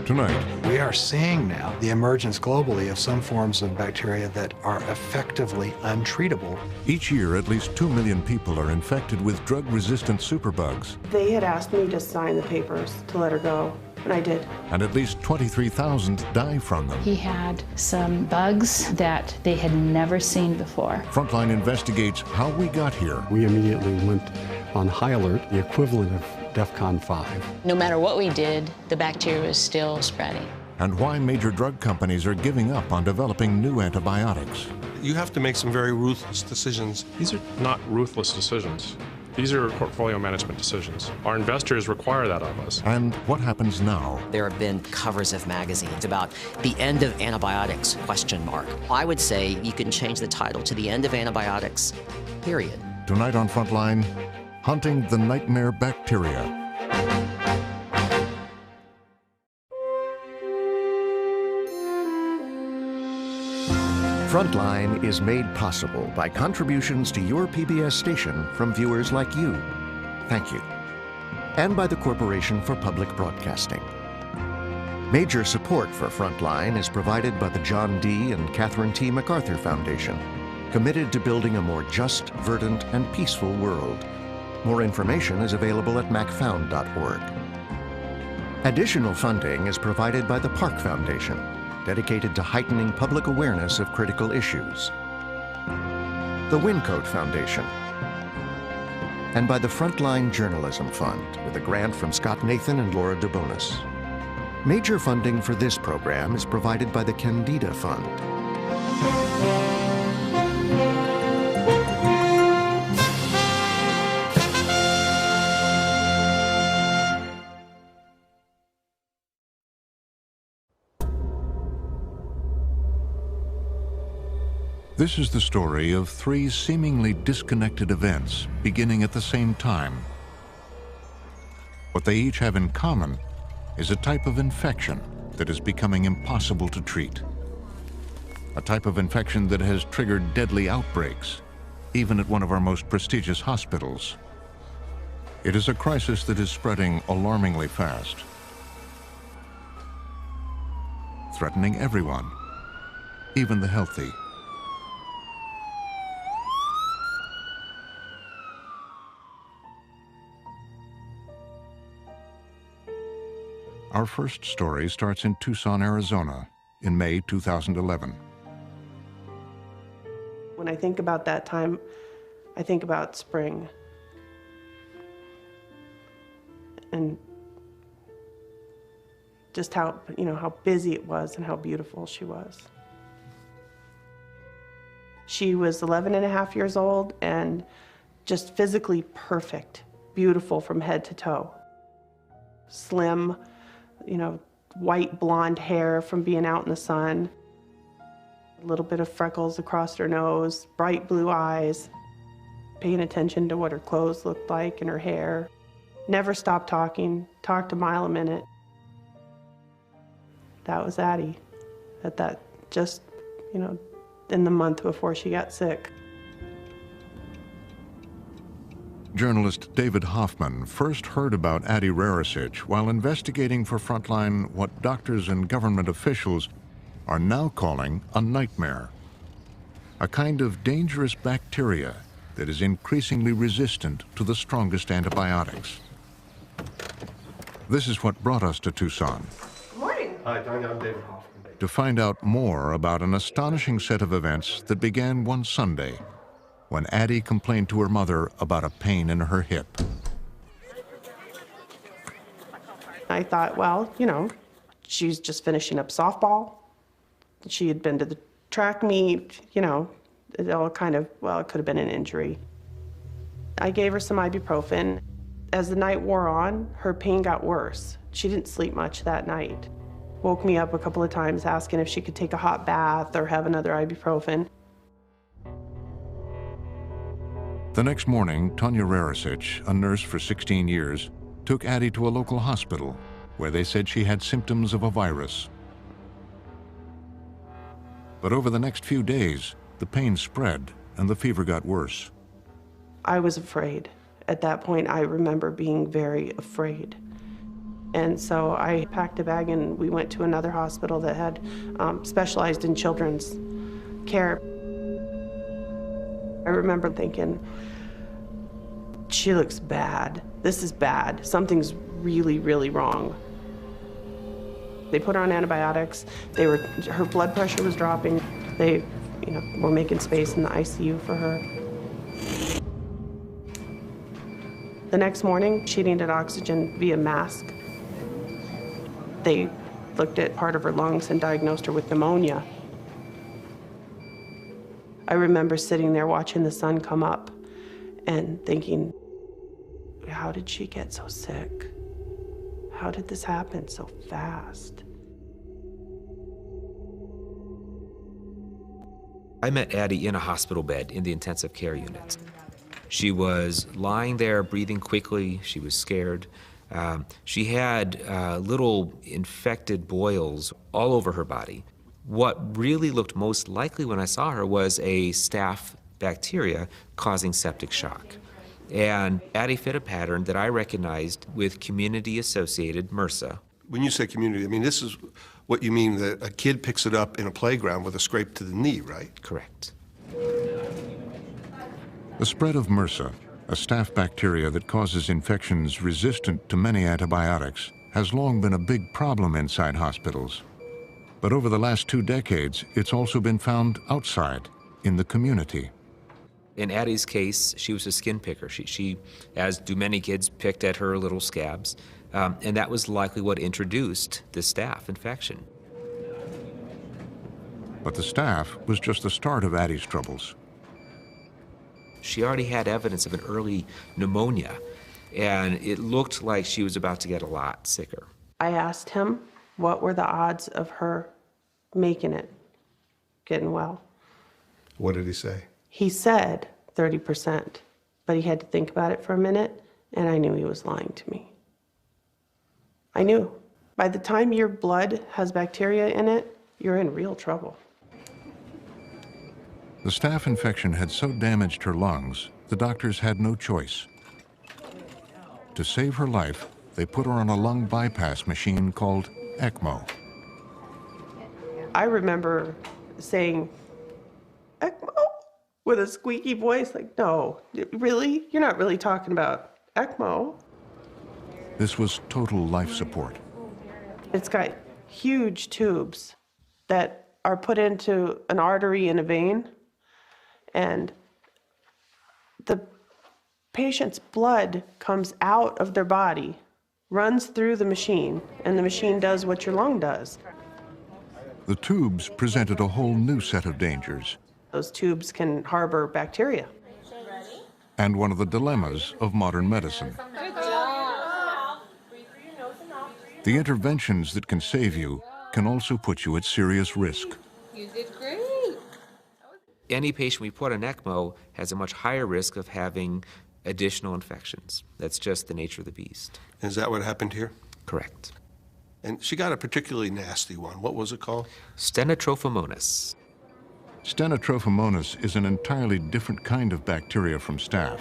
Tonight, we are seeing now the emergence globally of some forms of bacteria that are effectively untreatable. each year at least 2 million people are infected with drug-resistant superbugs, They had asked me to sign the papers to let her go, and I did. and at least 23,000 die from them. He had some bugs that they had never seen before. Frontline investigates how we got here We immediately went on high alert, the equivalent of DEFCON 5. No matter what we did, the bacteria was still spreading. and why major drug companies are giving up on developing new antibiotics. You have to make some very ruthless decisions. These are not ruthless decisions. These are portfolio management decisions. Our investors require that of us. And what happens now? There have been covers of magazines about the end of antibiotics, ? I would say you can change the title to the end of antibiotics, period. Tonight on Frontline, hunting the nightmare bacteria. Frontline is made possible by contributions to your PBS station from viewers like you. Thank you. And by the Corporation for Public Broadcasting. Major support for Frontline is provided by the John D. and Catherine T. MacArthur Foundation, committed to building a more just, verdant, and peaceful world. More information is available at macfound.org. Additional funding is provided by the Park Foundation, dedicated to heightening public awareness of critical issues, the Wincoat Foundation, and by the Frontline Journalism Fund, with a grant from Scott Nathan and Laura DeBonis. Major funding for this program is provided by the Candida Fund. This is the story of 3 seemingly disconnected events beginning at the same time. What they each have in common is a type of infection that is becoming impossible to treat. A type of infection that has triggered deadly outbreaks, even at one of our most prestigious hospitals. It is a crisis that is spreading alarmingly fast, threatening everyone, even the healthy. Our first story starts in Tucson, Arizona, in May 2011. When I think about that time, I think about spring. And just how, how busy it was and how beautiful she was. She was 11 and a half years old and just physically perfect, beautiful from head to toe. Slim, white blonde hair from being out in the sun, a little bit of freckles across her nose, bright blue eyes, paying attention to what her clothes looked like and her hair. Never stopped talking, talked a mile a minute. That was Addie at that, just, in the month before she got sick. Journalist David Hoffman first heard Addie Rarasich while investigating for Frontline what doctors and government officials are now calling a nightmare. A kind of dangerous bacteria that is increasingly resistant to the strongest antibiotics. This is what brought us to Tucson. Good morning. Hi, I'm David Hoffman. To find out more about an astonishing set of events that began one Sunday when Addie complained to her mother about a pain in her hip. I thought, well, she's just finishing up softball. She had been to the track meet, it all kind of, it could have been an injury. I gave her some ibuprofen. As the night wore on, her pain got worse. She didn't sleep much that night. Woke me up a couple of times asking if she could take a hot bath or have another ibuprofen. The next morning, Tanya Rarasich, a nurse for 16 years, took Addie to a local hospital where they said she had symptoms of a virus. But over the next few days, the pain spread and the fever got worse. I was afraid. At that point, I remember being very afraid. And so I packed a bag and we went to another hospital that had specialized in children's care. I remember thinking, she looks bad. This is bad. Something's really, really wrong. They put her on antibiotics. Her blood pressure was dropping. They, were making space in the ICU for her. The next morning, she needed oxygen via mask. They looked at part of her lungs and diagnosed her with pneumonia. I remember sitting there watching the sun come up and thinking, how did she get so sick? How did this happen so fast? I met Addie in a hospital bed in the intensive care unit. She was lying there, breathing quickly. She was scared. She had little infected boils all over her body. What really looked most likely when I saw her was a staph bacteria causing septic shock. And Addie fit a pattern that I recognized with community-associated MRSA. When you say community, I mean, this is what you mean that a kid picks it up in a playground with a scrape to the knee, right? Correct. The spread of MRSA, a staph bacteria that causes infections resistant to many antibiotics, has long been a big problem inside hospitals. But over the last 2 decades, it's also been found outside, in the community. In Addie's case, she was a skin picker. She, as do many kids, picked at her little scabs, and that was likely what introduced the staph infection. But the staph was just the start of Addie's troubles. She already had evidence of an early pneumonia, and it looked like she was about to get a lot sicker. I asked him what were the odds of her making it, getting well. What did he say? He said 30%, but he had to think about it for a minute, and I knew he was lying to me. I knew. By the time your blood has bacteria in it, you're in real trouble. The staph infection had so damaged her lungs, the doctors had no choice. To save her life, they put her on a lung bypass machine called ECMO. I remember saying, ECMO? With a squeaky voice, like, no, really? You're not really talking about ECMO. This was total life support. It's got huge tubes that are put into an artery in a vein, and the patient's blood comes out of their body, runs through the machine, and the machine does what your lung does. The tubes presented a whole new set of dangers. Those tubes can harbor bacteria. And one of the dilemmas of modern medicine. The interventions that can save you can also put you at serious risk. You did great. Any patient we put on ECMO has a much higher risk of having additional infections. That's just the nature of the beast. Is that what happened here? Correct. And she got a particularly nasty one. What was it called? Stenotrophomonas. Stenotrophomonas is an entirely different kind of bacteria from staph.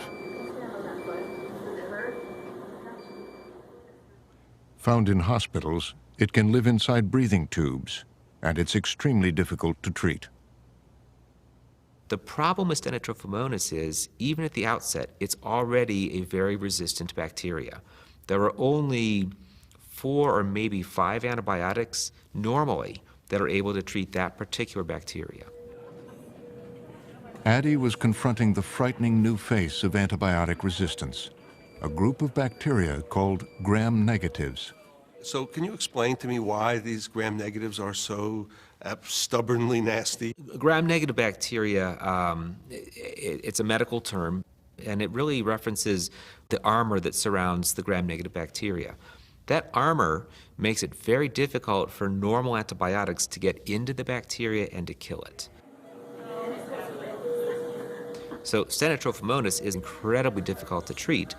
Found in hospitals, it can live inside breathing tubes, and it's extremely difficult to treat. The problem with Stenotrophomonas is, even at the outset, it's already a very resistant bacteria. There are only 4 or maybe 5 antibiotics normally that are able to treat that particular bacteria. Addie was confronting the frightening new face of antibiotic resistance, a group of bacteria called gram-negatives. So can you explain to me why these gram-negatives are so stubbornly nasty? Gram-negative bacteria, it's a medical term, and it really references the armor that surrounds the gram-negative bacteria. That armor makes it very difficult for normal antibiotics to get into the bacteria and to kill it. So Stenotrophomonas is incredibly difficult to treat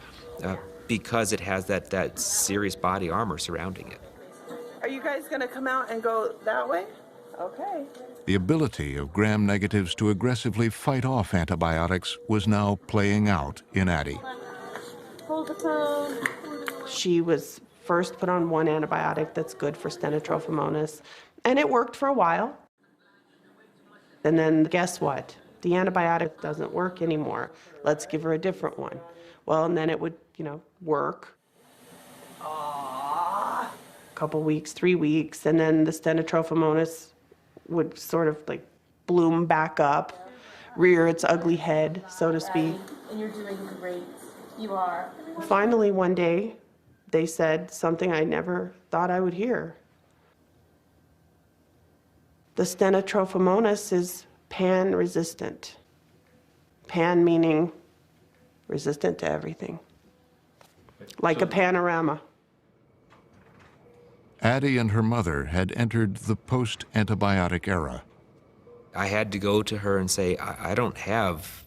because it has that serious body armor surrounding it. Are you guys going to come out and go that way? Okay. The ability of gram-negatives to aggressively fight off antibiotics was now playing out in Addie. She was first put on one antibiotic that's good for stenotrophomonas, and it worked for a while. And then guess what? The antibiotic doesn't work anymore. Let's give her a different one. Well, and then it would, work. A couple weeks, 3 weeks, and then the stenotrophomonas would sort of like bloom back up, rear its ugly head, so to speak. And you're doing great. You are. Finally, one day, they said something I never thought I would hear. The stenotrophomonas is pan-resistant. Pan meaning resistant to everything, like a panorama. Addie and her mother had entered the post-antibiotic era. I had to go to her and say, I don't have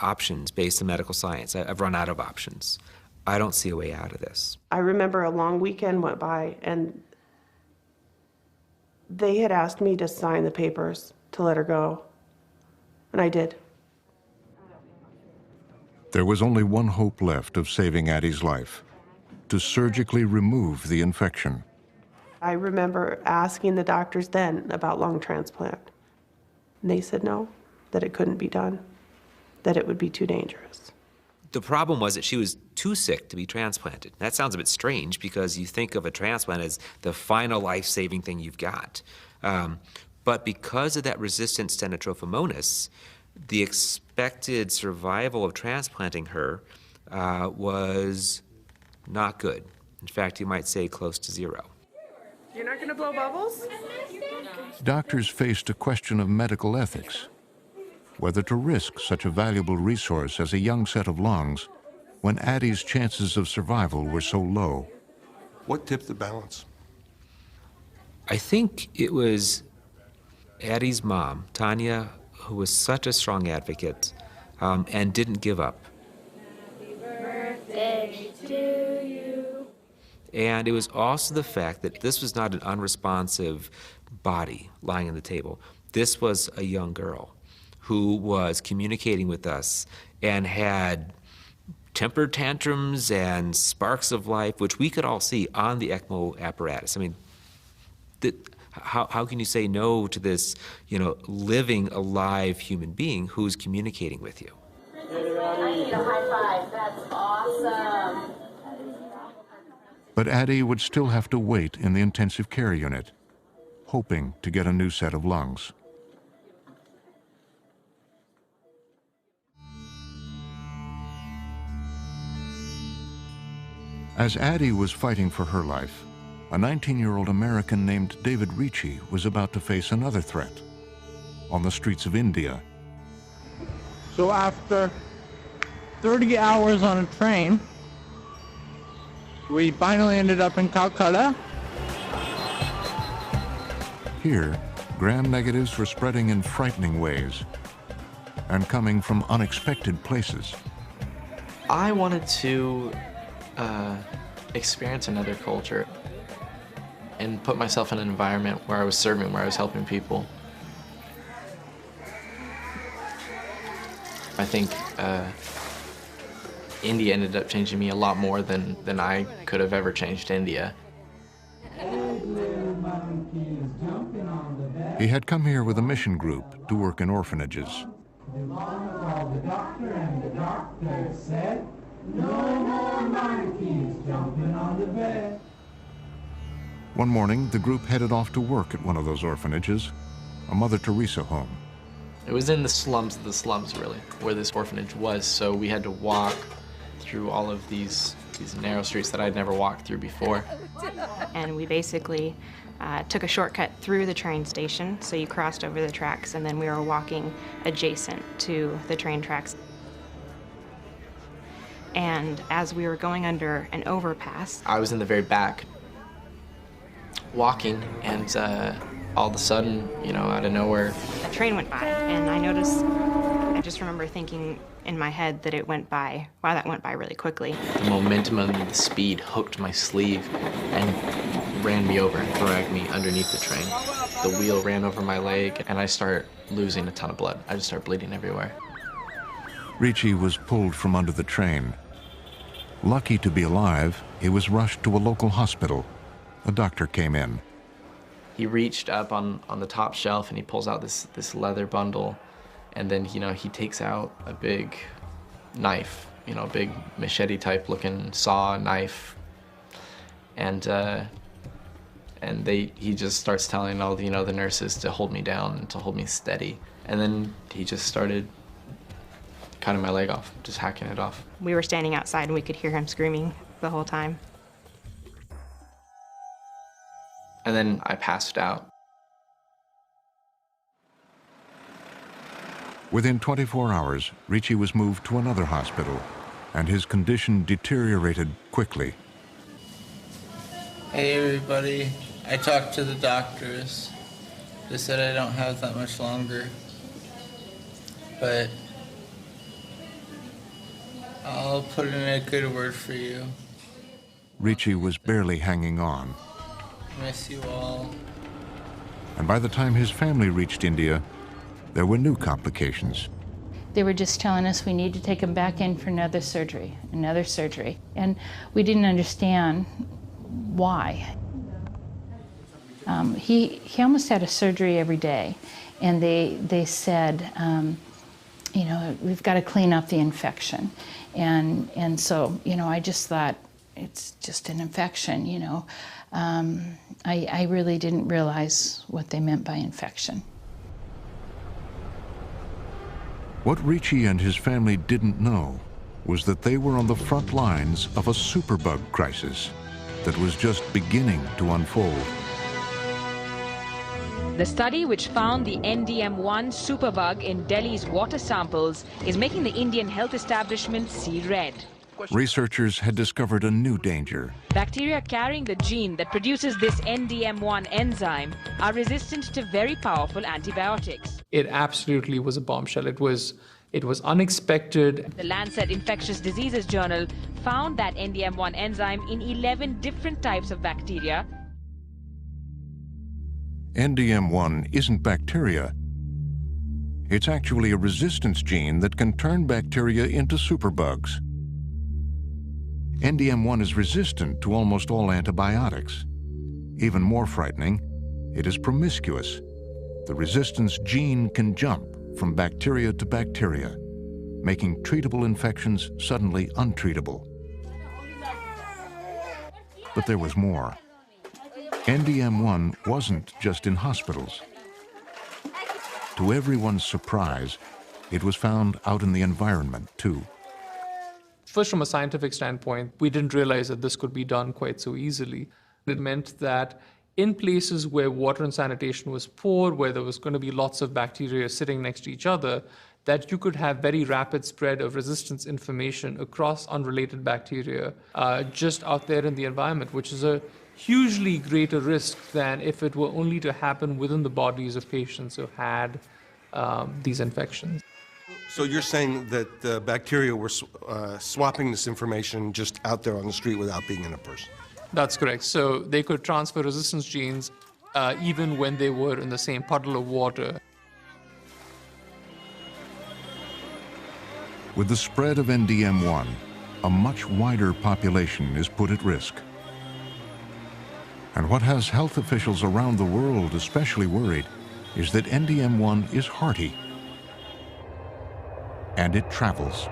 options based on medical science. I've run out of options. I don't see a way out of this. I remember a long weekend went by, and they had asked me to sign the papers to let her go, and I did. There was only one hope left of saving Addie's life: to surgically remove the infection. I remember asking the doctors then about lung transplant, and they said no, that it couldn't be done, that it would be too dangerous. The problem was that she was too sick to be transplanted. That sounds a bit strange because you think of a transplant as the final life-saving thing you've got. But because of that resistant stenotrophomonas, the expected survival of transplanting her was not good. In fact, you might say close to zero. You're not going to blow bubbles? Doctors faced a question of medical ethics: whether to risk such a valuable resource as a young set of lungs when Addie's chances of survival were so low. What tipped the balance? I think it was Addie's mom, Tanya, who was such a strong advocate and didn't give up. Happy birthday to you. And it was also the fact that this was not an unresponsive body lying on the table. This was a young girl who was communicating with us and had temper tantrums and sparks of life, which we could all see on the ECMO apparatus. I mean, how can you say no to this, living, alive human being who's communicating with you? I need a high five. That's awesome. But Addie would still have to wait in the intensive care unit, hoping to get a new set of lungs. As Addie was fighting for her life, a 19-year-old American named David Ricci was about to face another threat on the streets of India. So after 30 hours on a train, we finally ended up in Calcutta. Here, gram-negatives were spreading in frightening ways and coming from unexpected places. I wanted to experience another culture and put myself in an environment where I was serving, where I was helping people. I think India ended up changing me a lot more than I could have ever changed India. He had come here with a mission group to work in orphanages. The doctor and the doctor said, no more monkeys jumping on the bed. One morning, the group headed off to work at one of those orphanages, a Mother Teresa home. It was in the slums of the slums, really, where this orphanage was, so we had to walk through all of these narrow streets that I'd never walked through before. And we basically took a shortcut through the train station, so you crossed over the tracks, and then we were walking adjacent to the train tracks. And as we were going under an overpass, I was in the very back, walking, and all of a sudden, out of nowhere, a train went by, and I just remember thinking in my head that it went by, wow, that went by really quickly. The momentum and the speed hooked my sleeve and ran me over and dragged me underneath the train. The wheel ran over my leg, and I start losing a ton of blood. I just start bleeding everywhere. Ricci was pulled from under the train. Lucky to be alive, he was rushed to a local hospital. A doctor came in. He reached up on the top shelf and he pulls out this leather bundle, and then, you know, he takes out a big knife, you know, a big machete type looking saw knife, and he just starts telling all the, you know, the nurses to hold me down and to hold me steady, and then he just started cutting my leg off, just hacking it off. We were standing outside and we could hear him screaming the whole time. And then I passed out. Within 24 hours, Ricci was moved to another hospital, and his condition deteriorated quickly. Hey everybody, I talked to the doctors. They said I don't have that much longer, but I'll put in a good word for you. Ricci was barely hanging on. Miss you all. And by the time his family reached India, there were new complications. They were just telling us we need to take him back in for another surgery. And we didn't understand why. He almost had a surgery every day, and they said, you know, we've got to clean up the infection. And so, you know, I just thought, it's just an infection, you know. I really didn't realize what they meant by infection. What Ricci and his family didn't know was that they were on the front lines of a superbug crisis that was just beginning to unfold. The study, which found the NDM1 superbug in Delhi's water samples, is making the Indian health establishment see red. Researchers had discovered a new danger. Bacteria carrying the gene that produces this NDM1 enzyme are resistant to very powerful antibiotics. It absolutely was a bombshell. It was unexpected. The Lancet Infectious Diseases journal found that NDM1 enzyme in 11 different types of bacteria. NDM1 isn't bacteria. It's actually a resistance gene that can turn bacteria into superbugs. NDM1 is resistant to almost all antibiotics. Even more frightening, it is promiscuous. The resistance gene can jump from bacteria to bacteria, making treatable infections suddenly untreatable. But there was more. NDM1 wasn't just in hospitals. To everyone's surprise, it was found out in the environment, too. First, from a scientific standpoint, we didn't realize that this could be done quite so easily. It meant that in places where water and sanitation was poor, where there was going to be lots of bacteria sitting next to each other, that you could have very rapid spread of resistance information across unrelated bacteria just out there in the environment, which is a hugely greater risk than if it were only to happen within the bodies of patients who had these infections. So you're saying that the bacteria were swapping this information just out there on the street without being in a person? That's correct. So they could transfer resistance genes even when they were in the same puddle of water. With the spread of NDM1, a much wider population is put at risk. And what has health officials around the world especially worried is that NDM1 is hardy. And it travels.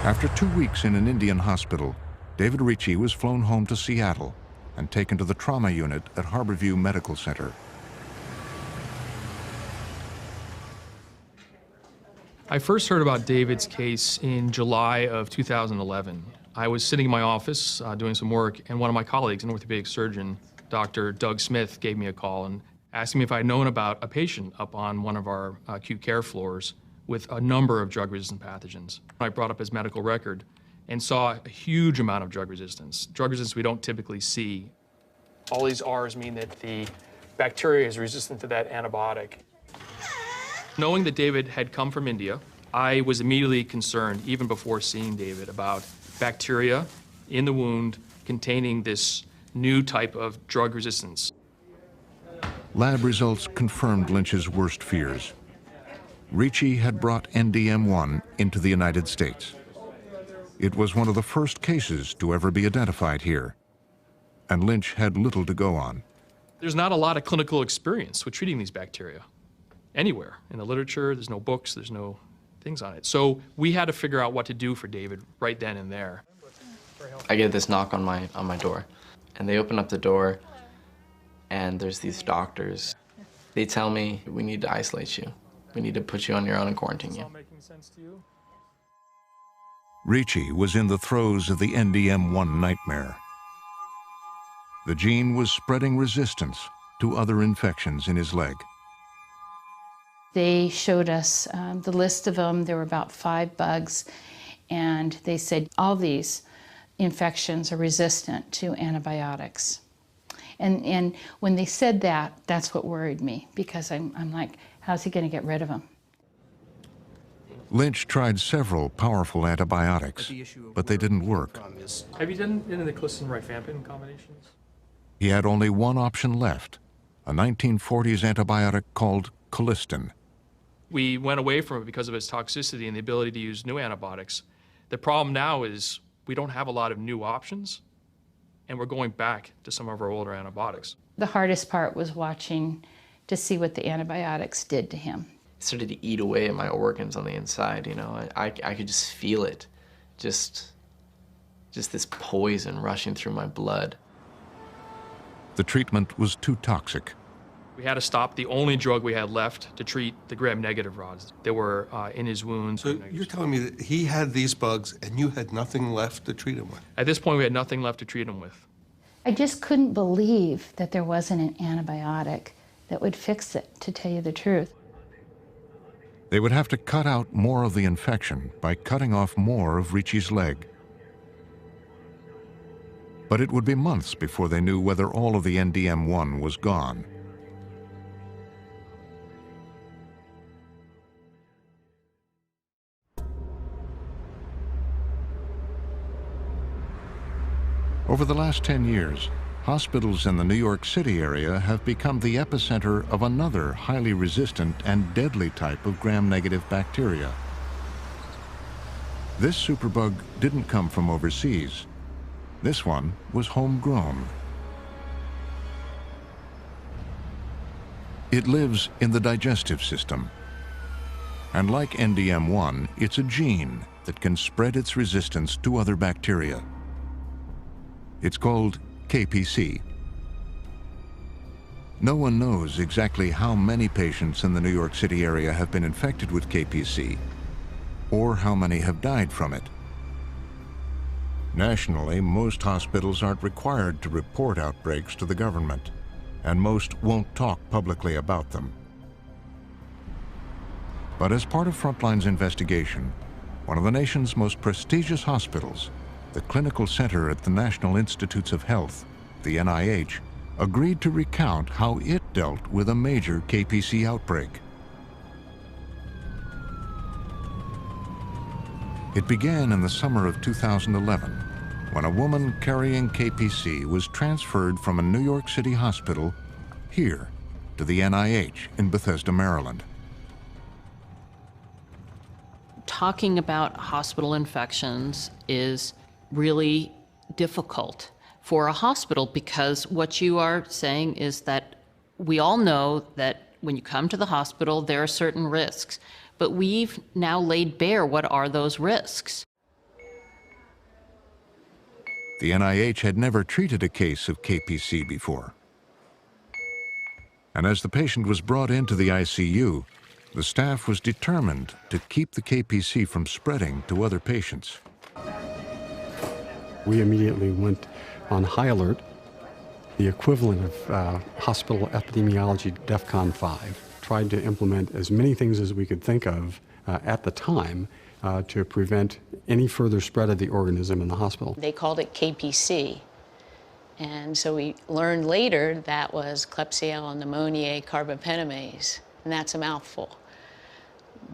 After 2 weeks in an Indian hospital, David Ricci was flown home to Seattle and taken to the trauma unit at Harborview Medical Center. I first heard about David's case in July of 2011. I was sitting in my office doing some work, and one of my colleagues, an orthopedic surgeon, Dr. Doug Smith, gave me a call and asked me if I'd known about a patient up on one of our acute care floors with a number of drug-resistant pathogens. I brought up his medical record and saw a huge amount of drug resistance we don't typically see. All these R's mean that the bacteria is resistant to that antibiotic. Knowing that David had come from India, I was immediately concerned, even before seeing David, about bacteria in the wound containing this new type of drug resistance. Lab results confirmed Lynch's worst fears. Ricci had brought NDM1 into the United States. It was one of the first cases to ever be identified here, and Lynch had little to go on. There's not a lot of clinical experience with treating these bacteria anywhere. In the literature, there's no books, there's no things on it. So we had to figure out what to do for David right then and there. I get this knock on my door, and they open up the door, and there's these doctors. They tell me, we need to isolate you. We need to put you on your own and quarantine you. Ricci was in the throes of the NDM1 nightmare. The gene was spreading resistance to other infections in his leg. They showed us the list of them. There were about 5 bugs, and they said all these infections are resistant to antibiotics. And when they said that, that's what worried me, because I'm like, how's he going to get rid of them? Lynch tried several powerful antibiotics, but they didn't work. Have you done any of the glycerin-rifampin combinations? He had only one option left, a 1940s antibiotic called colistin. We went away from it because of its toxicity and the ability to use new antibiotics. The problem now is we don't have a lot of new options, and we're going back to some of our older antibiotics. The hardest part was watching to see what the antibiotics did to him. It started to eat away at my organs on the inside, you know. I could just feel it, just this poison rushing through my blood. The treatment was too toxic. We had to stop the only drug we had left to treat the gram-negative rods that were in his wounds. So you're telling me that he had these bugs and you had nothing left to treat him with? At this point, we had nothing left to treat him with. I just couldn't believe that there wasn't an antibiotic that would fix it, to tell you the truth. They would have to cut out more of the infection by cutting off more of Ricci's leg. But it would be months before they knew whether all of the NDM1 was gone. Over the last 10 years, hospitals in the New York City area have become the epicenter of another highly resistant and deadly type of gram-negative bacteria. This superbug didn't come from overseas. This one was homegrown. It lives in the digestive system. And like NDM1, it's a gene that can spread its resistance to other bacteria. It's called KPC. No one knows exactly how many patients in the New York City area have been infected with KPC, or how many have died from it. Nationally, most hospitals aren't required to report outbreaks to the government, and most won't talk publicly about them. But as part of Frontline's investigation, one of the nation's most prestigious hospitals, the Clinical Center at the National Institutes of Health, the NIH, agreed to recount how it dealt with a major KPC outbreak. It began in the summer of 2011, when a woman carrying KPC was transferred from a New York City hospital here to the NIH in Bethesda, Maryland. Talking about hospital infections is really difficult for a hospital, because what you are saying is that we all know that when you come to the hospital, there are certain risks, but we've now laid bare what are those risks. The NIH had never treated a case of KPC before. And as the patient was brought into the ICU, the staff was determined to keep the KPC from spreading to other patients. We immediately went on high alert, the equivalent of hospital epidemiology DEFCON 5, tried to implement as many things as we could think of at the time to prevent any further spread of the organism in the hospital. They called it KPC. And so we learned later that was Klebsiella pneumoniae carbapenemase, and that's a mouthful.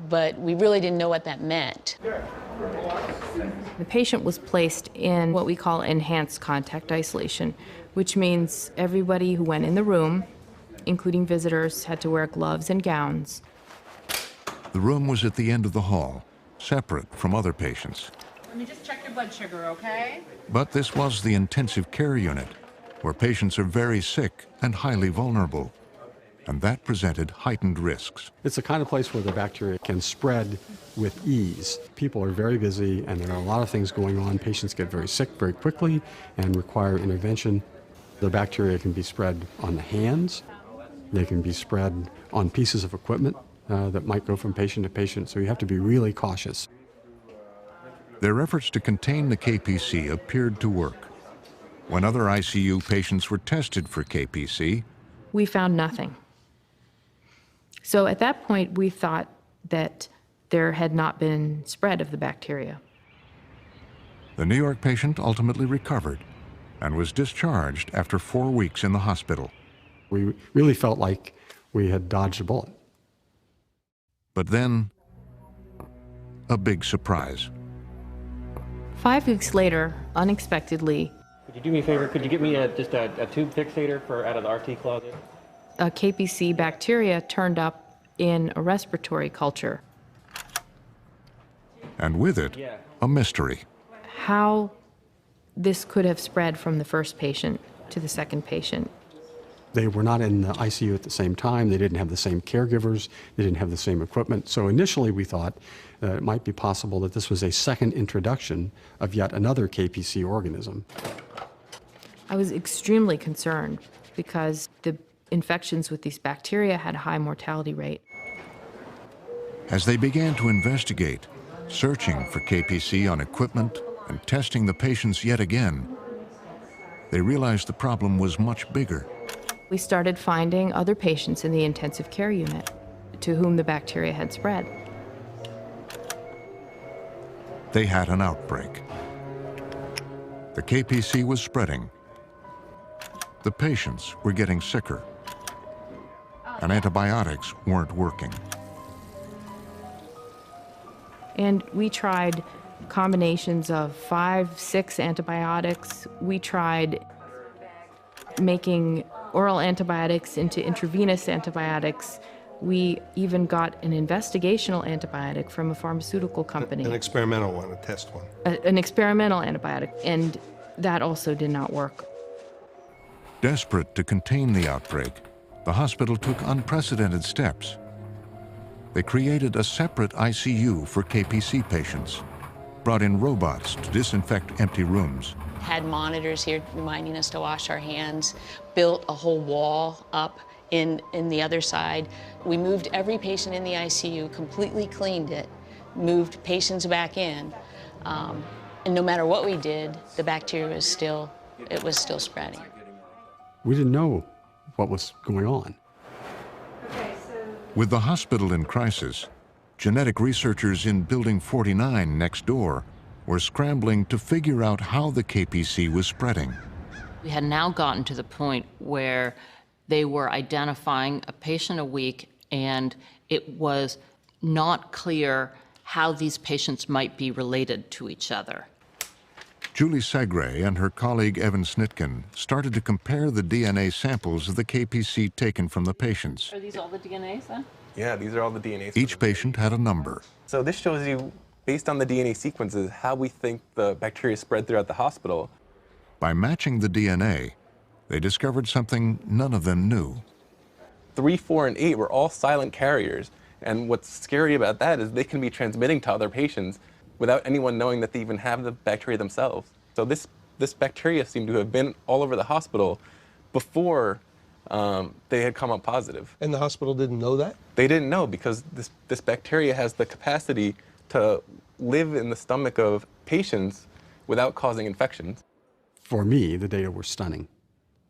But we really didn't know what that meant. The patient was placed in what we call enhanced contact isolation, which means everybody who went in the room, including visitors, had to wear gloves and gowns. The room was at the end of the hall, separate from other patients. Let me just check your blood sugar, okay? But this was the intensive care unit, where patients are very sick and highly vulnerable, and that presented heightened risks. It's the kind of place where the bacteria can spread with ease. People are very busy and there are a lot of things going on. Patients get very sick very quickly and require intervention. The bacteria can be spread on the hands. They can be spread on pieces of equipment that might go from patient to patient, so you have to be really cautious. Their efforts to contain the KPC appeared to work. When other ICU patients were tested for KPC, We found nothing. So at that point, we thought that there had not been spread of the bacteria. the New York patient ultimately recovered and was discharged after 4 weeks in the hospital. We really felt like we had dodged a bullet. But then, a big surprise. 5 weeks later, unexpectedly, Could you do me a favor? Could you get me just a tube fixator for out of the RT closet? a KPC bacteria turned up in a respiratory culture. And with it, a mystery. How this could have spread from the first patient to the second patient. They were not in the ICU at the same time. They didn't have the same caregivers. They didn't have the same equipment. So initially we thought it might be possible that this was a second introduction of yet another KPC organism. I was extremely concerned because the infections with these bacteria had a high mortality rate. As they began to investigate, searching for KPC on equipment and testing the patients yet again, they realized the problem was much bigger. We started finding other patients in the intensive care unit to whom the bacteria had spread. They had an outbreak. The KPC was spreading. The patients were getting sicker, and antibiotics weren't working. And we tried combinations of 5, 6 antibiotics. We tried making oral antibiotics into intravenous antibiotics. We even got an investigational antibiotic from a pharmaceutical company. An experimental one, a test one. An experimental antibiotic, and that also did not work. Desperate to contain the outbreak, the hospital took unprecedented steps. They created a separate ICU for KPC patients, brought in robots to disinfect empty rooms. Had monitors here reminding us to wash our hands, built a whole wall up in the other side. We moved every patient in the ICU, completely cleaned it, moved patients back in, and no matter what we did, the bacteria was still spreading. We didn't know what was going on. With the hospital in crisis, genetic researchers in Building 49 next door were scrambling to figure out how the KPC was spreading. We had now gotten to the point where they were identifying a patient a week, and it was not clear how these patients might be related to each other. Julie Segre and her colleague Evan Snitkin started to compare the DNA samples of the KPC taken from the patients. Are these all the DNAs then? Yeah, these are all the DNA. Each patient had a number. So this shows you, based on the DNA sequences, how we think the bacteria spread throughout the hospital. By matching the DNA, they discovered something none of them knew. 3, 4, and 8 were all silent carriers. And what's scary about that is they can be transmitting to other patients without anyone knowing that they even have the bacteria themselves. So this bacteria seemed to have been all over the hospital before they had come up positive. And the hospital didn't know that? They didn't know because this bacteria has the capacity to live in the stomach of patients without causing infections. For me, the data were stunning.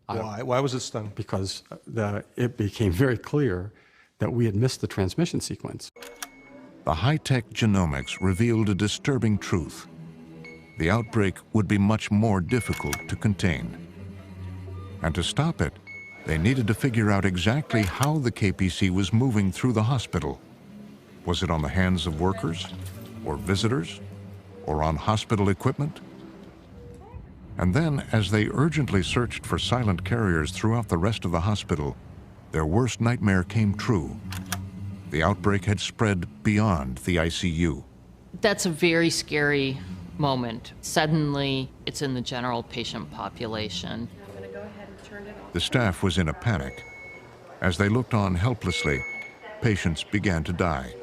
Why? Why was it stunning? Because it became very clear that we had missed the transmission sequence. The high-tech genomics revealed a disturbing truth. The outbreak would be much more difficult to contain. And to stop it, they needed to figure out exactly how the KPC was moving through the hospital. Was it on the hands of workers, or visitors, or on hospital equipment? And then, as they urgently searched for silent carriers throughout the rest of the hospital, their worst nightmare came true. The outbreak had spread beyond the ICU. That's a very scary moment. Suddenly, it's in the general patient population. The staff was in a panic. As they looked on helplessly, patients began to die.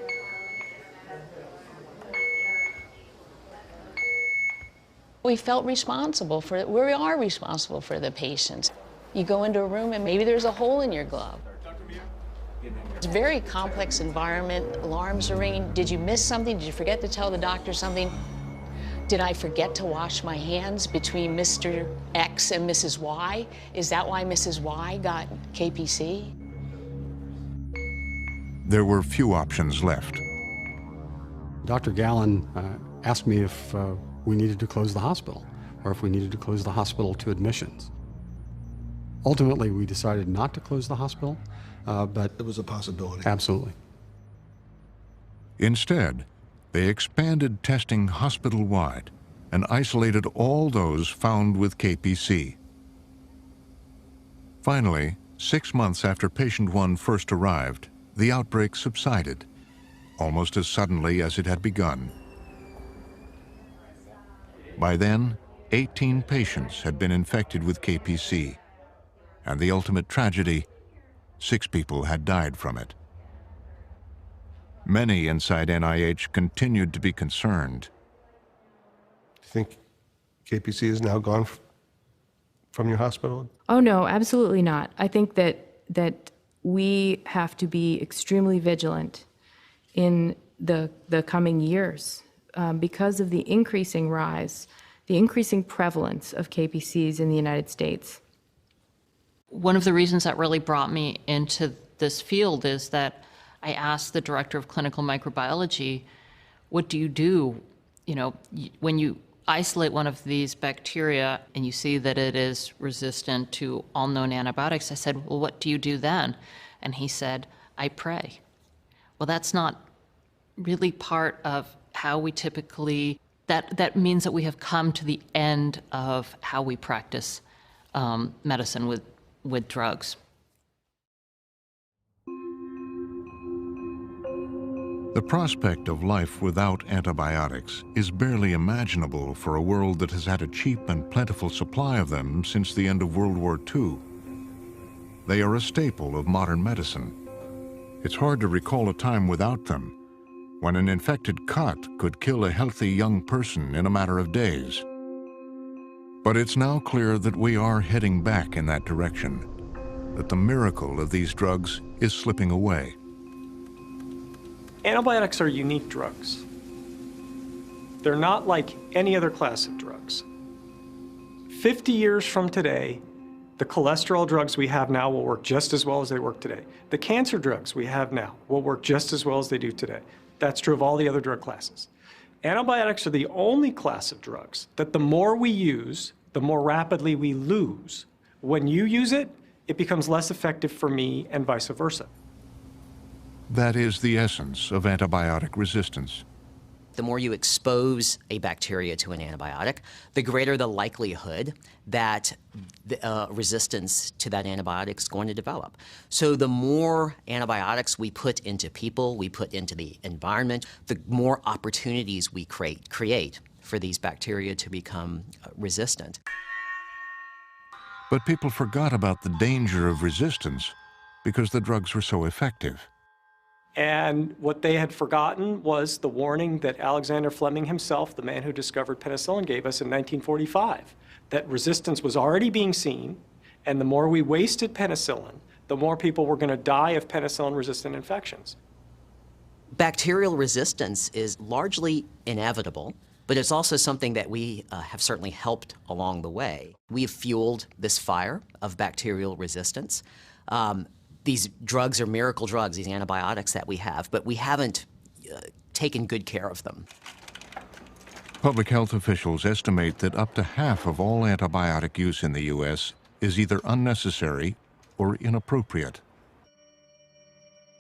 We felt responsible for it. We are responsible for the patients. You go into a room and maybe there's a hole in your glove. It's a very complex environment. Alarms are ringing. Did you miss something? Did you forget to tell the doctor something? Did I forget to wash my hands between Mr. X and Mrs. Y? Is that why Mrs. Y got KPC? There were few options left. Dr. Gallen asked me if we needed to close the hospital, or if we needed to close the hospital to admissions. Ultimately, we decided not to close the hospital, but it was a possibility. Absolutely. Instead, they expanded testing hospital-wide and isolated all those found with KPC. Finally, 6 months after patient 1 first arrived, the outbreak subsided, almost as suddenly as it had begun. By then, 18 patients had been infected with KPC, and the ultimate tragedy, 6 people had died from it. Many inside NIH continued to be concerned. Do you think KPC is now gone from your hospital? Oh, no, absolutely not. I think that we have to be extremely vigilant in the coming years because of the increasing rise, the increasing prevalence of KPCs in the United States. One of the reasons that really brought me into this field is that I asked the director of clinical microbiology, what do you do, when you isolate one of these bacteria and you see that it is resistant to all known antibiotics? I said, well, what do you do then? And he said, I pray. Well, that's not really part of how we typically, that means that we have come to the end of how we practice medicine with drugs. The prospect of life without antibiotics is barely imaginable for a world that has had a cheap and plentiful supply of them since the end of World War II. They are a staple of modern medicine. It's hard to recall a time without them, when an infected cut could kill a healthy young person in a matter of days. But it's now clear that we are heading back in that direction, that the miracle of these drugs is slipping away. Antibiotics are unique drugs. They're not like any other class of drugs. 50 years from today, the cholesterol drugs we have now will work just as well as they work today. The cancer drugs we have now will work just as well as they do today. That's true of all the other drug classes. Antibiotics are the only class of drugs that the more we use, the more rapidly we lose. When you use it, it becomes less effective for me and vice versa. That is the essence of antibiotic resistance. The more you expose a bacteria to an antibiotic, the greater the likelihood that the resistance to that antibiotic is going to develop. So the more antibiotics we put into people, we put into the environment, the more opportunities we create for these bacteria to become resistant. But people forgot about the danger of resistance because the drugs were so effective. And what they had forgotten was the warning that Alexander Fleming himself, the man who discovered penicillin, gave us in 1945, that resistance was already being seen, and the more we wasted penicillin, the more people were going to die of penicillin-resistant infections. Bacterial resistance is largely inevitable, but it's also something that we have certainly helped along the way. We've fueled this fire of bacterial resistance. These drugs are miracle drugs, these antibiotics that we have, but we haven't taken good care of them. Public health officials estimate that up to half of all antibiotic use in the U.S. is either unnecessary or inappropriate.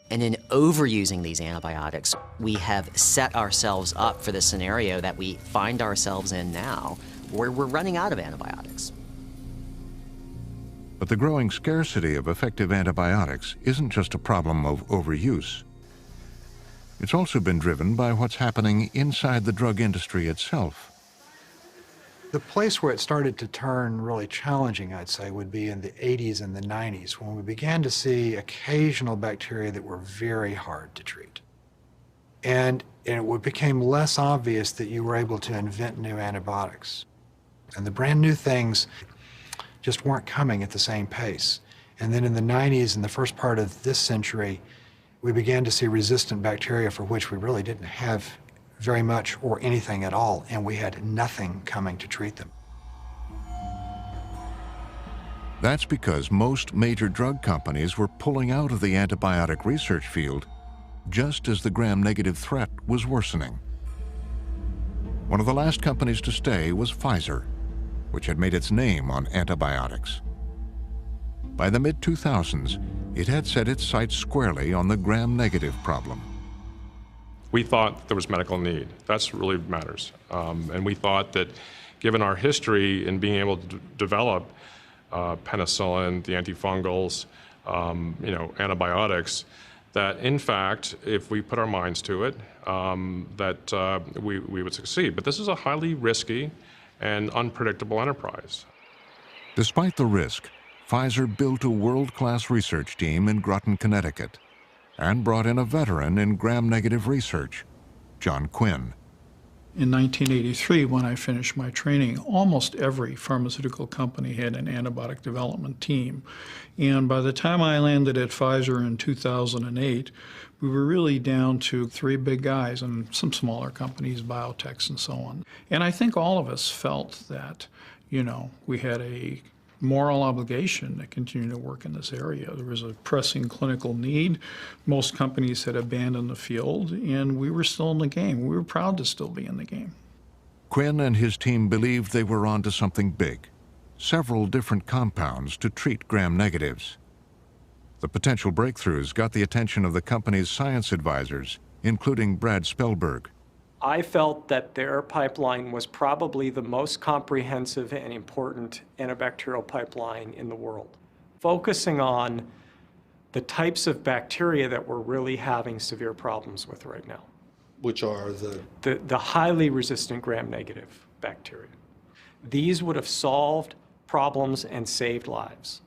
And in overusing these antibiotics, we have set ourselves up for the scenario that we find ourselves in now, where we're running out of antibiotics. But the growing scarcity of effective antibiotics isn't just a problem of overuse. It's also been driven by what's happening inside the drug industry itself. The place where it started to turn really challenging, I'd say, would be in the 80s and the 90s, when we began to see occasional bacteria that were very hard to treat. And it became less obvious that you were able to invent new antibiotics. And the brand new things just weren't coming at the same pace. And then in the 90s and the first part of this century, we began to see resistant bacteria for which we really didn't have very much or anything at all, and we had nothing coming to treat them. That's because most major drug companies were pulling out of the antibiotic research field just as the gram-negative threat was worsening. One of the last companies to stay was Pfizer, which had made its name on antibiotics. By the mid-2000s, it had set its sights squarely on the gram-negative problem. We thought there was medical need. That's really matters. And we thought that given our history in being able to develop penicillin, the antifungals, antibiotics, that in fact, if we put our minds to it, that we would succeed. But this is a highly risky and unpredictable enterprise. Despite the risk, Pfizer built a world-class research team in Groton, Connecticut, and brought in a veteran in gram-negative research, John Quinn. In 1983, when I finished my training, almost every pharmaceutical company had an antibiotic development team. And by the time I landed at Pfizer in 2008, we were really down to 3 big guys and some smaller companies, biotechs and so on. And I think all of us felt that, we had a moral obligation to continue to work in this area. There was a pressing clinical need. Most companies had abandoned the field, and we were still in the game. We were proud to still be in the game. Quinn and his team believed they were onto something big, several different compounds to treat gram-negatives. The potential breakthroughs got the attention of the company's science advisors, including Brad Spellberg. I felt that their pipeline was probably the most comprehensive and important antibacterial pipeline in the world, focusing on the types of bacteria that we're really having severe problems with right now. Which are the highly resistant gram-negative bacteria. These would have solved problems and saved lives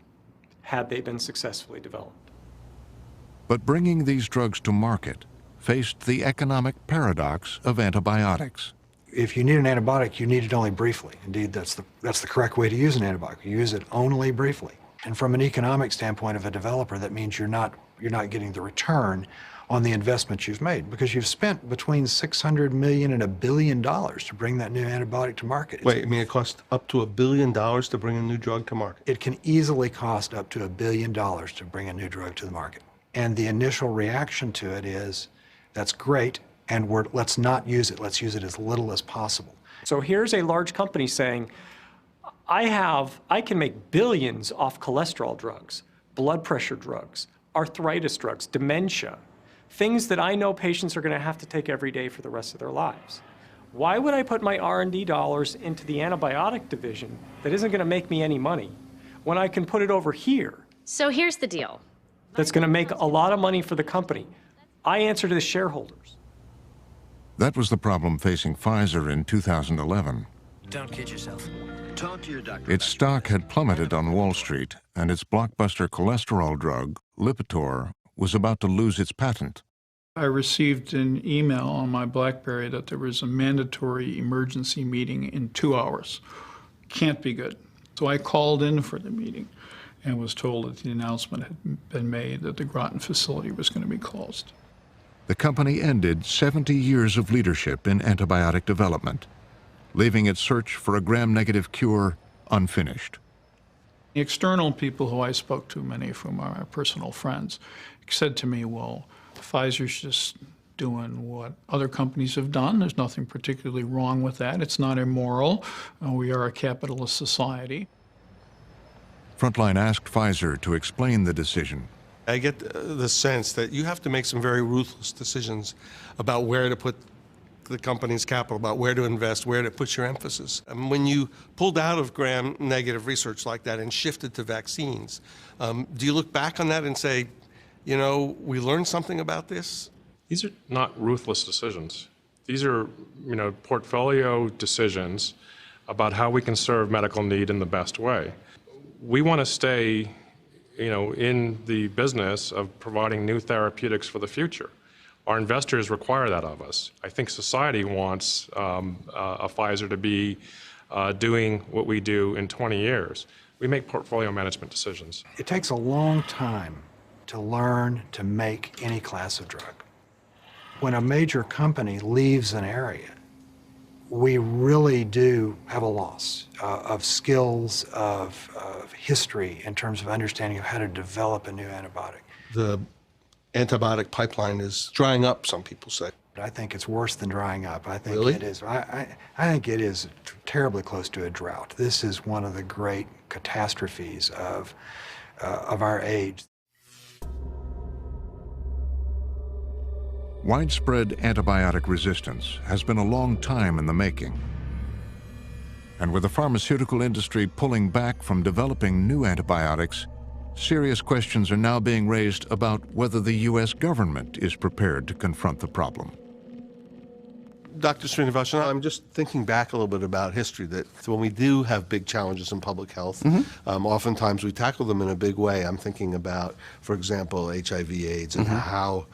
had they been successfully developed. But bringing these drugs to market faced the economic paradox of antibiotics. If you need an antibiotic, you need it only briefly. Indeed, that's the correct way to use an antibiotic. You use it only briefly. And from an economic standpoint of a developer, that means you're not getting the return on the investment you've made, because you've spent between $600 million and $1 billion to bring that new antibiotic to market. Wait, it costs up to $1 billion to bring a new drug to market? It can easily cost up to $1 billion to bring a new drug to the market. And the initial reaction to it is, that's great, and let's not use it. Let's use it as little as possible. So here's a large company saying, I can make billions off cholesterol drugs, blood pressure drugs, arthritis drugs, dementia, things that I know patients are going to have to take every day for the rest of their lives. Why would I put my R&D dollars into the antibiotic division that isn't going to make me any money when I can put it over here? So here's the deal. That's going to make a lot of money for the company. I answer to the shareholders. That was the problem facing Pfizer in 2011. Don't kid yourself. Talk to your doctor. Its stock had plummeted on Wall Street, and its blockbuster cholesterol drug, Lipitor, was about to lose its patent. I received an email on my BlackBerry that there was a mandatory emergency meeting in 2 hours. Can't be good. So I called in for the meeting and was told that the announcement had been made that the Groton facility was going to be closed. The company ended 70 years of leadership in antibiotic development, leaving its search for a gram-negative cure unfinished. The external people who I spoke to, many of whom are my personal friends, said to me, well, Pfizer's just doing what other companies have done. There's nothing particularly wrong with that. It's not immoral. We are a capitalist society. Frontline asked Pfizer to explain the decision. I get the sense that you have to make some very ruthless decisions about where to put the company's capital, about where to invest, where to put your emphasis. And when you pulled out of gram-negative research like that and shifted to vaccines, do you look back on that and say, we learned something about this? These are not ruthless decisions. These are, portfolio decisions about how we can serve medical need in the best way. We want to stay, in the business of providing new therapeutics for the future. Our investors require that of us. I think society wants a Pfizer to be doing what we do in 20 years. We make portfolio management decisions. It takes a long time to learn to make any class of drug. When a major company leaves an area, we really do have a loss of skills, of history in terms of understanding of how to develop a new antibiotic. The antibiotic pipeline is drying up, some people say. I think it's worse than drying up. I think Really? it is. I think it is terribly close to a drought. This is one of the great catastrophes of our age. Widespread antibiotic resistance has been a long time in the making. And with the pharmaceutical industry pulling back from developing new antibiotics, serious questions are now being raised about whether the U.S. government is prepared to confront the problem. Dr. Srinivasan, I'm just thinking back a little bit about history, that when we do have big challenges in public health, oftentimes we tackle them in a big way. I'm thinking about, for example, HIV/AIDS and how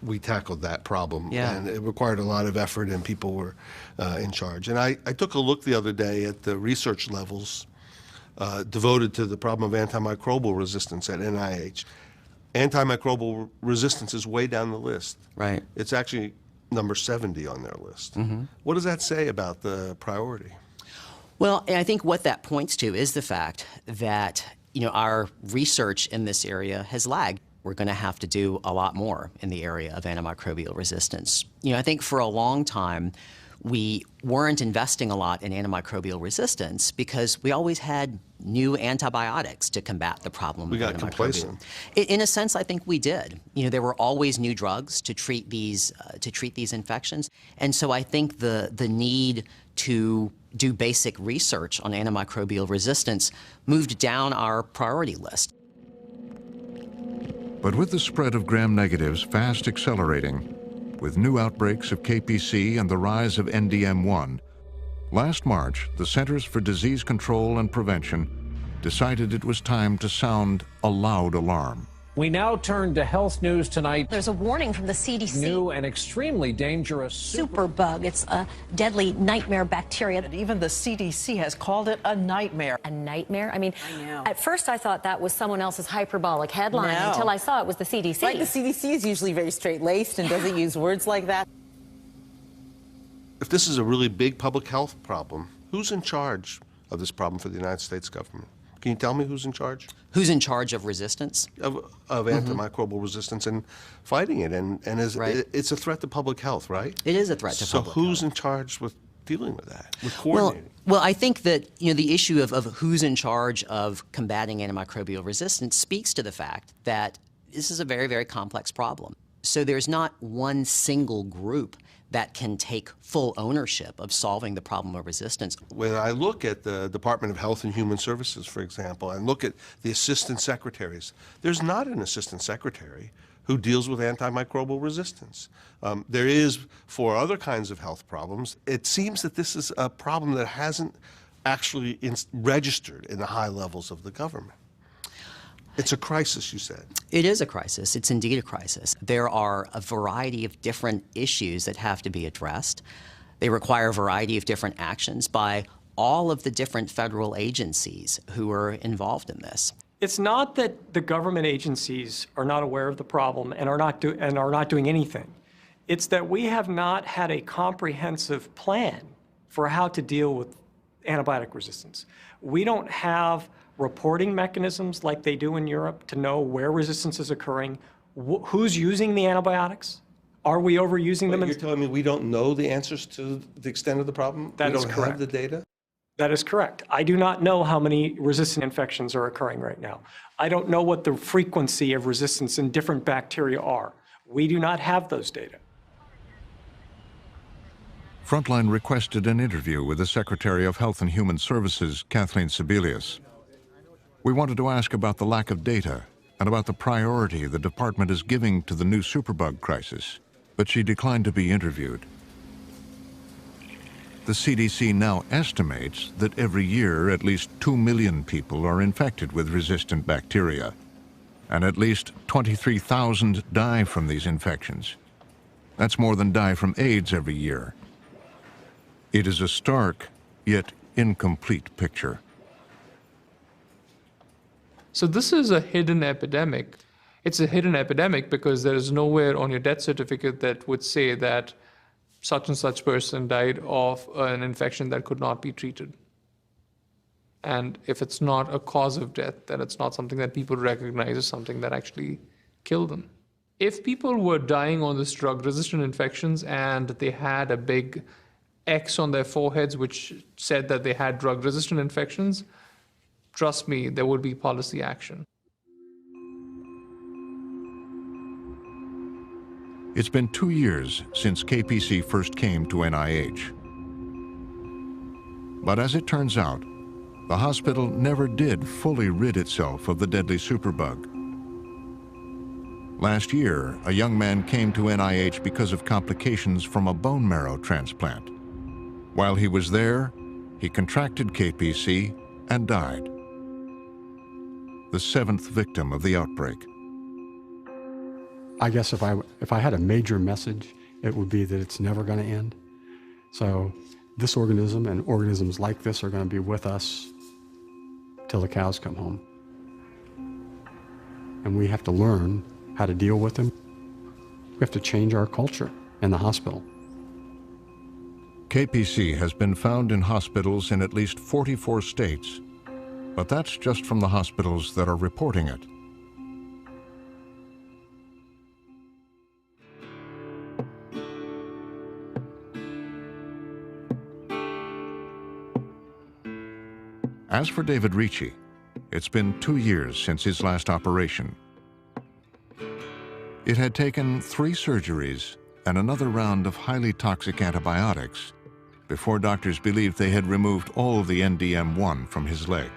we tackled that problem. Yeah. And it required a lot of effort, and people were in charge. And I took a look the other day at the research levels devoted to the problem of antimicrobial resistance at NIH. Antimicrobial resistance is way down the list. Right. It's actually number 70 on their list. What does that say about the priority? Well, I think what that points to is the fact that, our research in this area has lagged. We're going to have to do a lot more in the area of antimicrobial resistance. I think for a long time, we weren't investing a lot in antimicrobial resistance because we always had new antibiotics to combat the problem. We got complacent. In a sense, I think we did. There were always new drugs to treat these infections, and so I think the need to do basic research on antimicrobial resistance moved down our priority list. But with the spread of gram-negatives fast accelerating, with new outbreaks of KPC and the rise of NDM1, last March, the Centers for Disease Control and Prevention decided it was time to sound a loud alarm. We now turn to health news tonight. There's a warning from the CDC. New and extremely dangerous superbug. It's a deadly nightmare bacteria. And even the CDC has called it a nightmare. A nightmare? I mean, I know. At first I thought that was someone else's hyperbolic headline until I saw it was the CDC. Right, the CDC is usually very straight-laced and doesn't use words like that. If this is a really big public health problem, who's in charge of this problem for the United States government? Can you tell me who's in charge? Who's in charge of resistance? Of antimicrobial resistance and fighting it. And it's a threat to public health, right? It is a threat to public health. So who's in charge with dealing with that, with coordinating? Well, I think that the issue of who's in charge of combating antimicrobial resistance speaks to the fact that this is a very, very complex problem. So there's not one single group that can take full ownership of solving the problem of resistance. When I look at the Department of Health and Human Services, for example, and look at the assistant secretaries, there's not an assistant secretary who deals with antimicrobial resistance. There is for other kinds of health problems. It seems that this is a problem that hasn't actually registered in the high levels of the government. It's a crisis, you said. It is a crisis. It's indeed a crisis. There are a variety of different issues that have to be addressed. They require a variety of different actions by all of the different federal agencies who are involved in this. It's not that the government agencies are not aware of the problem and are not doing anything. It's that we have not had a comprehensive plan for how to deal with antibiotic resistance. We don't have reporting mechanisms like they do in Europe to know where resistance is occurring, who's using the antibiotics, are we overusing them? You're telling me we don't know the answers to the extent of the problem? That is correct. We don't have the data? That is correct. I do not know how many resistant infections are occurring right now. I don't know what the frequency of resistance in different bacteria are. We do not have those data. Frontline requested an interview with the Secretary of Health and Human Services, Kathleen Sebelius. We wanted to ask about the lack of data and about the priority the department is giving to the new superbug crisis, but she declined to be interviewed. The CDC now estimates that every year at least 2 million people are infected with resistant bacteria, and at least 23,000 die from these infections. That's more than die from AIDS every year. It is a stark, yet incomplete picture. So this is a hidden epidemic. It's a hidden epidemic because there is nowhere on your death certificate that would say that such and such person died of an infection that could not be treated. And if it's not a cause of death, then it's not something that people recognize as something that actually killed them. If people were dying on this drug-resistant infections and they had a big X on their foreheads which said that they had drug-resistant infections, trust me, there would be policy action. It's been 2 years since KPC first came to NIH. But as it turns out, the hospital never did fully rid itself of the deadly superbug. Last year, a young man came to NIH because of complications from a bone marrow transplant. While he was there, he contracted KPC and died. The 7th victim of the outbreak. I guess if I had a major message, it would be that it's never going to end. So this organism and organisms like this are going to be with us till the cows come home. And we have to learn how to deal with them. We have to change our culture in the hospital. KPC has been found in hospitals in at least 44 states, but that's just from the hospitals that are reporting it. As for David Ricci, it's been 2 years since his last operation. It had taken 3 surgeries and another round of highly toxic antibiotics before doctors believed they had removed all the NDM1 from his leg.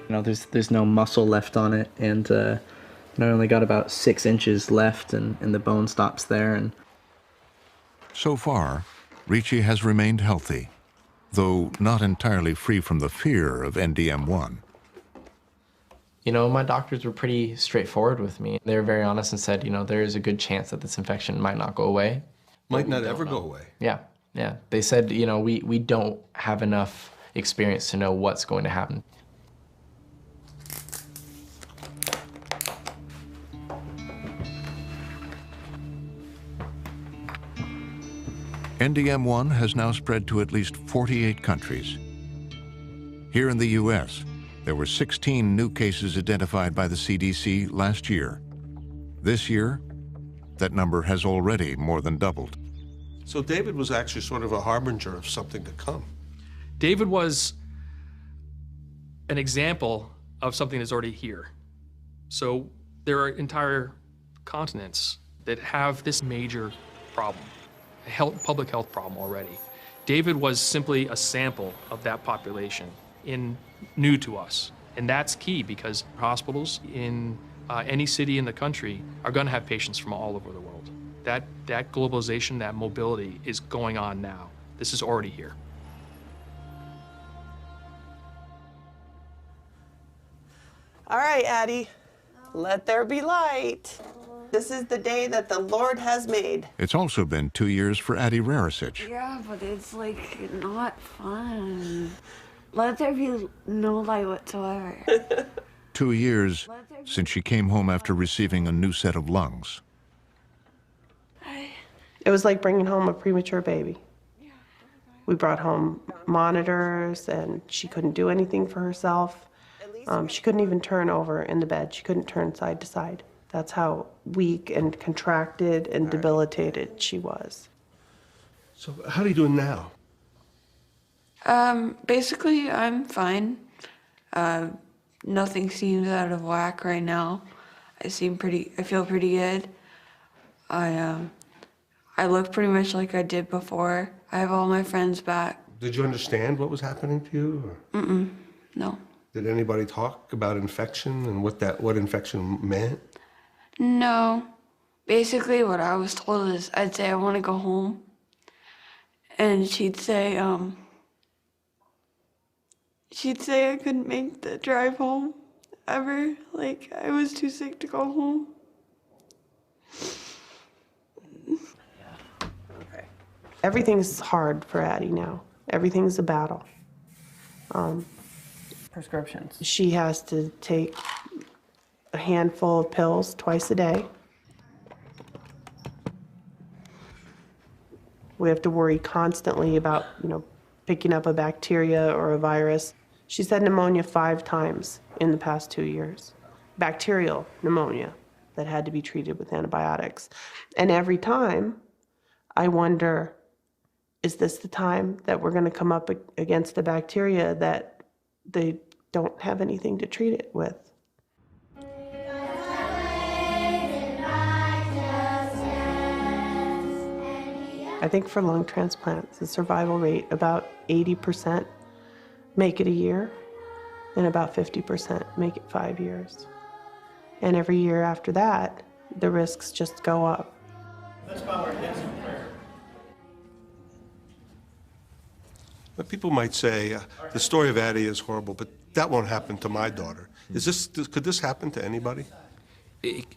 You know, there's no muscle left on it, and I only got about 6 inches left, and the bone stops there. And so far, Ricci has remained healthy, though not entirely free from the fear of NDM1. You know, my doctors were pretty straightforward with me. They were very honest and said, you know, there is a good chance that this infection might not go away. Might not ever go away. Yeah. They said, you know, we don't have enough experience to know what's going to happen. NDM1 has now spread to at least 48 countries. Here in the U.S., there were 16 new cases identified by the CDC last year. This year, that number has already more than doubled. So David was actually sort of a harbinger of something to come. David was an example of something that's already here. So there are entire continents that have this major problem, a public health problem already. David was simply a sample of that population, new to us. And that's key because hospitals in any city in the country are going to have patients from all over the world. That globalization, that mobility is going on now. This is already here. All right, Addie, let there be light. This is the day that the Lord has made. It's also been 2 years for Addie Rarasich. Yeah, but it's like not fun. Let there be no light whatsoever. 2 years since she came home after receiving a new set of lungs. It was like bringing home a premature baby. We brought home monitors, and she couldn't do anything for herself. She couldn't even turn over in the bed. She couldn't turn side to side. That's how weak and contracted and debilitated she was. So how are you doing now? Basically, I'm fine. Nothing seems out of whack right now. I feel pretty good. I look pretty much like I did before. I have all my friends back. Did you understand what was happening to you? Or? No. Did anybody talk about infection and what infection meant? No. Basically, what I was told is I'd say I want to go home. And she'd say I couldn't make the drive home ever. Like, I was too sick to go home. Okay. Everything's hard for Addie now. Everything's a battle. Prescriptions. She has to take a handful of pills twice a day. We have to worry constantly about, picking up a bacteria or a virus. She's had pneumonia 5 times in the past 2 years. Bacterial pneumonia that had to be treated with antibiotics. And every time, I wonder, is this the time that we're going to come up against a bacteria that they don't have anything to treat it with? I think for lung transplants, the survival rate, about 80% make it a year, and about 50% make it 5 years. And every year after that, the risks just go up. Let's bow our heads in prayer. But people might say, the story of Addie is horrible, but that won't happen to my daughter. Could this happen to anybody? It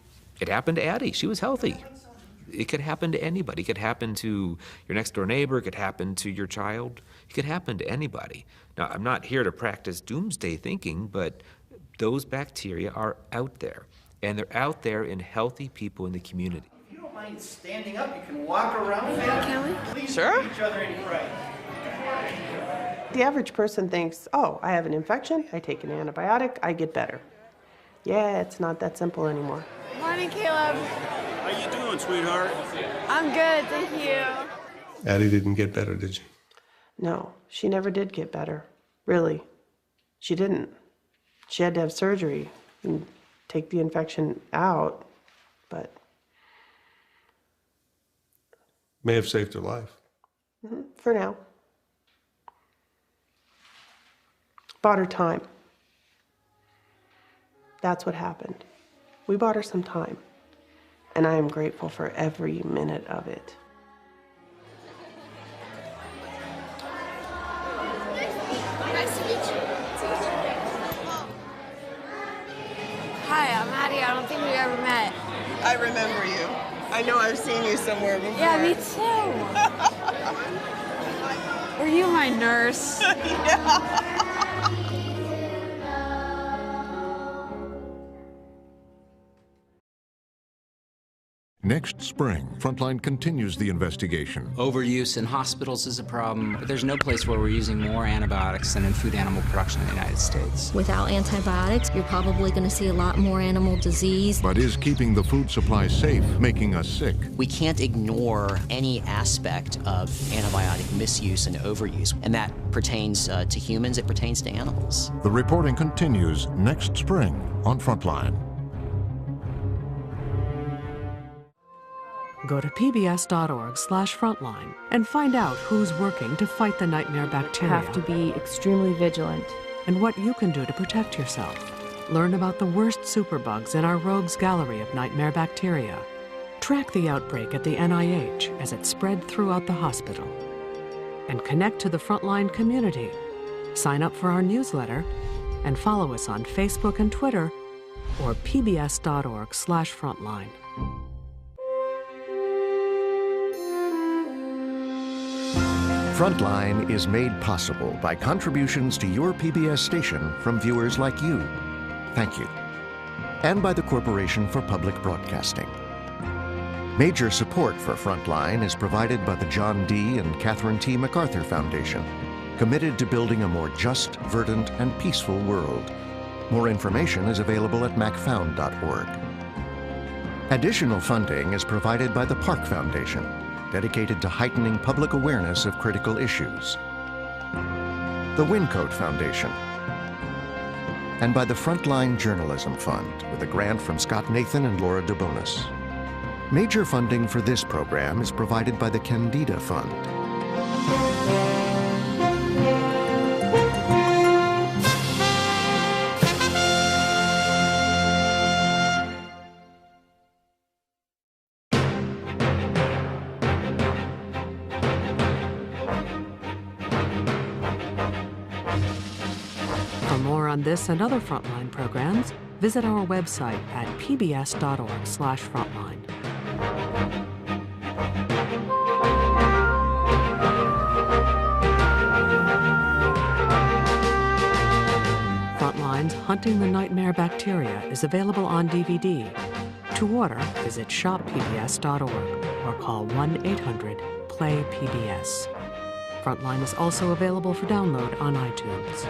happened to Addie. She was healthy. It could happen to anybody. It could happen to your next door neighbor. It could happen to your child. It could happen to anybody. Now, I'm not here to practice doomsday thinking, but those bacteria are out there, and they're out there in healthy people in the community. If you don't mind standing up, you can walk around. Can we? Please Sure. each other and pray. The average person thinks, oh, I have an infection, I take an antibiotic, I get better. Yeah, it's not that simple anymore. Morning, Caleb. How you doing, sweetheart? I'm good, thank you. Addie didn't get better, did she? No, she never did get better. Really. She didn't. She had to have surgery and take the infection out, but... May have saved her life. For now. Bought her time. That's what happened. We bought her some time, and I am grateful for every minute of it. Nice to meet you. Hi, I'm Addie. I don't think we ever met. I remember you. I know I've seen you somewhere before. Yeah, me too. Were you my nurse? Yeah. Next spring, Frontline continues the investigation. Overuse in hospitals is a problem. There's no place where we're using more antibiotics than in food animal production in the United States. Without antibiotics, you're probably going to see a lot more animal disease. But is keeping the food supply safe making us sick? We can't ignore any aspect of antibiotic misuse and overuse, and that pertains to humans, it pertains to animals. The reporting continues next spring on Frontline. Go to pbs.org/frontline and find out who's working to fight the nightmare bacteria. Have to be extremely vigilant. And what you can do to protect yourself. Learn about the worst superbugs in our rogues gallery of nightmare bacteria. Track the outbreak at the NIH as it spread throughout the hospital. And connect to the Frontline community. Sign up for our newsletter and follow us on Facebook and Twitter or pbs.org/frontline. Frontline is made possible by contributions to your PBS station from viewers like you. Thank you. And by the Corporation for Public Broadcasting. Major support for Frontline is provided by the John D. and Catherine T. MacArthur Foundation, committed to building a more just, verdant, and peaceful world. More information is available at macfound.org. Additional funding is provided by the Park Foundation, dedicated to heightening public awareness of critical issues. The Wincote Foundation. And by the Frontline Journalism Fund, with a grant from Scott Nathan and Laura DeBonis. Major funding for this program is provided by the Candida Fund. on this and other Frontline programs, visit our website at pbs.org/frontline. Frontline's Hunting the Nightmare Bacteria is available on DVD. To order, visit shoppbs.org or call 1-800-PLAY-PBS. Frontline is also available for download on iTunes.